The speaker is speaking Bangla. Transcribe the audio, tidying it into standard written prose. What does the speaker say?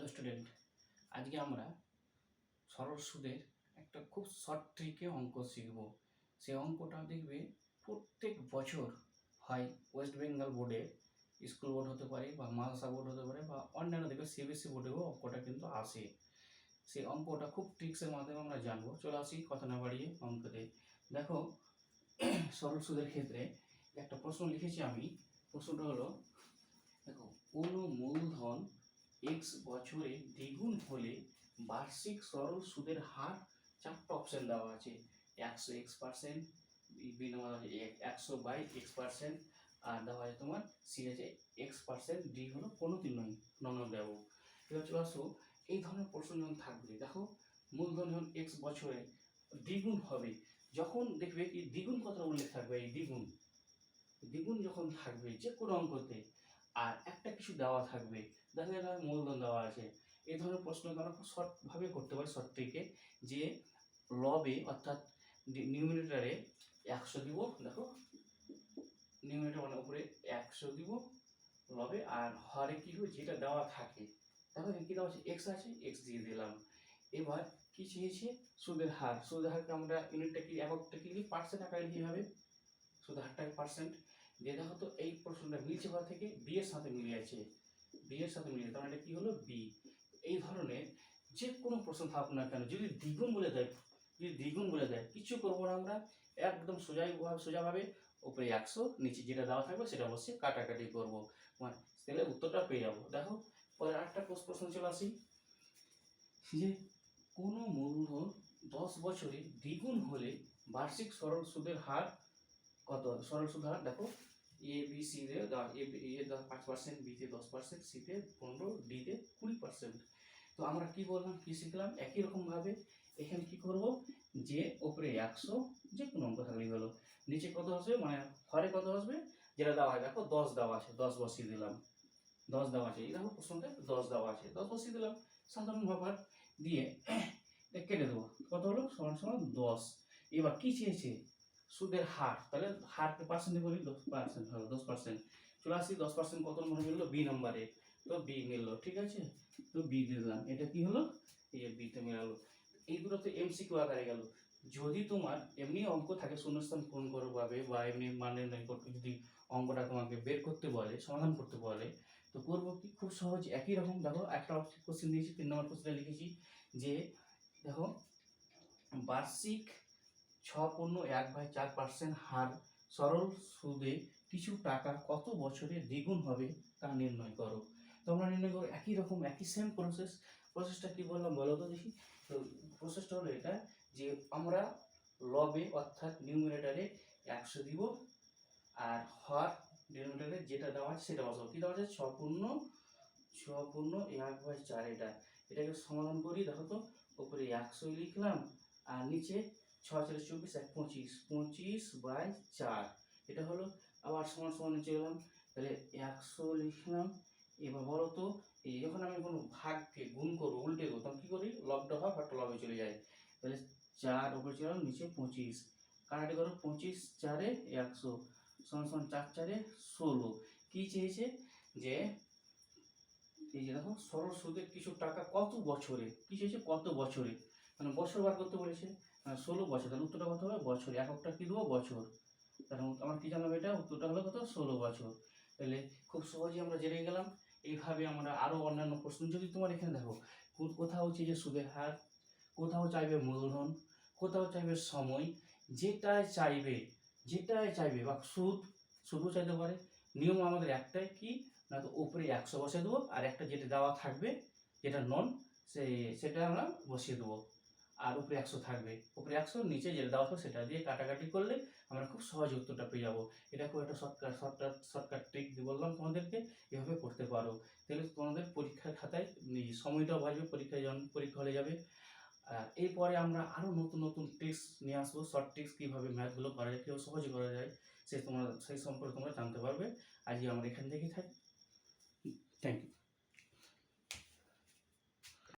হ্যালো স্টুডেন্ট, আজকে আমরা সরল সুদের একটা খুব শর্ট ট্রিকে অঙ্ক শিখব। সেই অঙ্কটা দেখবে প্রত্যেক বছর হয় ওয়েস্ট বেঙ্গল বোর্ডে, স্কুল বোর্ড হতে পারে বা মাদ্রাসা বোর্ড হতে পারে বা অন্যান্য দেখবে সিবিএসসি বোর্ডেও অঙ্কটা কিন্তু আসে। সেই অঙ্কটা খুব ট্রিক্সের মাধ্যমে আমরা জানবো। চলে আসি কথা না বাড়িয়ে অঙ্কতে। দেখো, সরল সুদের ক্ষেত্রে একটা প্রশ্ন লিখেছি আমি। প্রশ্নটা হলো, দেখো, কোনো মূলধন এক্স বছরে দ্বিগুণ হলে বার্ষিক সরল সুদের হার চারটা অপশন দেওয়া আছে। 100x%, বিনিময়ে 100/x%, আর দেওয়া আছে তোমার সি আছে x%, ডি হলো কোনো তিন নয়, নন দেব। এবার চলে আসো, এই ধরনের প্রশ্ন যখন থাকবে, দেখো মূলধন যখন এক্স বছরে দ্বিগুণ হবে, যখন দেখবে কি দ্বিগুণ কথাটা উল্লেখ থাকবে, এই দ্বিগুণ দ্বিগুণ যখন থাকবে যে কোনো অঙ্কতে, আর একটা কিছু দেওয়া থাকবে, দেখা গেল মূলধন দেওয়া আছে, এই ধরনের প্রশ্ন আমরা খুব শর্টভাবে করতে পারি, শর্ট ট্রিকে। যে লবে অর্থাৎ নিউমিনেটরে 100 দিব, দেখো নিউমিনেটর মানে উপরে 100 দিব লবে, আর হরে কি হবে যেটা দেওয়া থাকে, দেখো কি দেওয়া আছে এক্স আছে, এক্স দিয়ে দিলাম। এবার কি চেয়েছে সুদের হার, সুদের হারকে আমরা ইউনিটটা কি এককটা কি পার্সেন্ট আকারে কি হবে, সুদের হারটাকে পার্সেন্ট দিয়ে। দেখো তো এই প্রশ্নটা মিলছে কোথা থেকে, বি এর সাথে মিলে আছে, বি এর সাথে মিলে, তার এটা কি হলো বি। এই ধরনের যে কোনো প্রশ্ন থাকুক না কেন, যদি দ্বিগুণ বলে দেয়, যদি দ্বিগুণ বলে দেয়, কিছু করবো না আমরা, একদম সোজাভাবে উপরে 100, নিচে যেটা দেওয়া থাকবে সেটা অবশ্যই কাটাকাটি করবো, মানে তাহলে উত্তরটা পেয়ে যাবো। দেখো পরে আরেকটা প্রশ্ন চলে আসি, যে কোনো মূলধন 10 বছরে দ্বিগুণ হলে বার্ষিক সরল সুদের হার কত? সরল সুদ হার দেখো, এ বি সি তে এ 5%, বি তে 10%, সি তে 15, ডি তে 20%। তো আমরা কি বললাম, কি শিখলাম, একই রকম ভাবে এখানে কি করব, যে উপরে 100 যে কোনো অঙ্ক থাকলেই হলো, নিচে কত আসবে মানে হরে কত আসবে যেটা দেওয়া হয়, দেখো 10 দেওয়া আছে, 10 বসিয়ে দিলাম, 10 দেওয়া আছে, এই দেখো প্রশ্নটা 10 দেওয়া আছে, 10 বসিয়ে দিলাম সাধারণ ব্যাপার দিয়ে, কেটে দেবো, কত হলো সমান সমান 10। এবার কি চেয়েছে সুদের হার, তাহলে হারকে পার্সেন্টে করি, 10% হলো 10%। চলে আসি 10% কত নম্বর মিললো, বি নম্বরে, তো বি মিললো, ঠিক আছে, তো বি দিলাম, এটা কি হলো এই যে বিতে মিলালো। এইগুলো তো এমসিকিউ আকারে গেল। যদি তোমার এমনি অঙ্ক থাকে শূন্যস্থান পূরণ করো ভাবে, বা এমনি মানে করতে, যদি অঙ্কটা তোমাকে বের করতে বলে, সমাধান করতে বলে, তো করবো কি, খুব সহজ একই রকম। দেখো একটা কোশ্চেন দিয়েছি, 3 নম্বর কোশ্চেনে লিখেছি যে দেখো বার্ষিক 6.1/4% হার সরল সুদে কিছু টাকা কত বছরে দ্বিগুণ হবে তা নির্ণয় করো। তো আমরা নির্ণয় করবো একই রকম, একই সেম প্রসেস। প্রসেসটা কি বললাম বলো তো দেখি। তো প্রসেসটা হলো এটা, যে আমরা লবে অর্থাৎ নিউমিনেটরে 100 দিব, আর হর ডিনোমিনেটরে যেটা দেওয়া আছে সেটা বসাবো। কি দেওয়া আছে 6.1/4, এটাকে সমাধান করি। দেখো তো উপরে 100 লিখলাম, আর নিচে 6×4 = 24, 25/4, এটা হলো। আবার সমান সমান নিচে গেলাম, তাহলে 100 লিখলাম। এবার বলো তো এই যখন আমি কোনো ভাগকে গুণ করবো, উল্টে দেবো, তখন কি করি, লবটা হয় ভাগটা লবে চলে যায়, তাহলে 4 উপরে চলে গেলাম, নিচে 25, কাটাটি করো 25×4 = 100, সমান সমান 4×4 = 16। কি চেয়েছে যে এই যে দেখো সরল সুদে কিছু টাকা কত বছরে, কি চেয়েছে কত বছরে, মানে বছর বার করতে বলেছে, 16 বছর, তাহলে উত্তরটা কত হবে বছর, এককটা কি দেবো বছর, তাহলে আমার কি জানলাম, এটা উত্তরটা হলো কত 16 বছর। তাহলে খুব সহজেই আমরা জেনে গেলাম। এইভাবে আমরা আরো অন্যান্য প্রশ্ন, যদি তোমার এখানে দেখো কোথাও হচ্ছে যে সুদের হার, কোথাও চাইবে মূলধন, কোথাও চাইবে সময়, যেটাই চাইবে বা শুধু চাইতে পারে, নিয়ম আমাদের একটাই কি না, তো উপরে 100 বসিয়ে দেবো, আর একটা যেটা দেওয়া থাকবে যেটা নন সেটা আমরা বসিয়ে দেবো, আর উপরে 100 থাকবে, উপরে 100, নিচে যেটা দেওয়া থাকবে সেটা দিয়ে কাটাকাটি করলে আমরা খুব সহজে উত্তরটা পেয়ে যাবো। এটা খুব একটা শর্টকাট ট্রিক বললাম তোমাদেরকে, এভাবে করতে পারো। তাহলে তোমাদের পরীক্ষার খাতায় সময়টাও বাঁচবে, পরীক্ষা হলে যাবে। এরপরে আমরা আরও নতুন নতুন ট্রিক্স নিয়ে আসবো, শর্ট ট্রিক্স কীভাবে ম্যাথগুলো করা যায়, কীভাবে সহজে করা যায়, সেই সম্পর্কে তোমরা জানতে পারবে। আজকে আমরা এখান থেকেই থাকি। Thank you.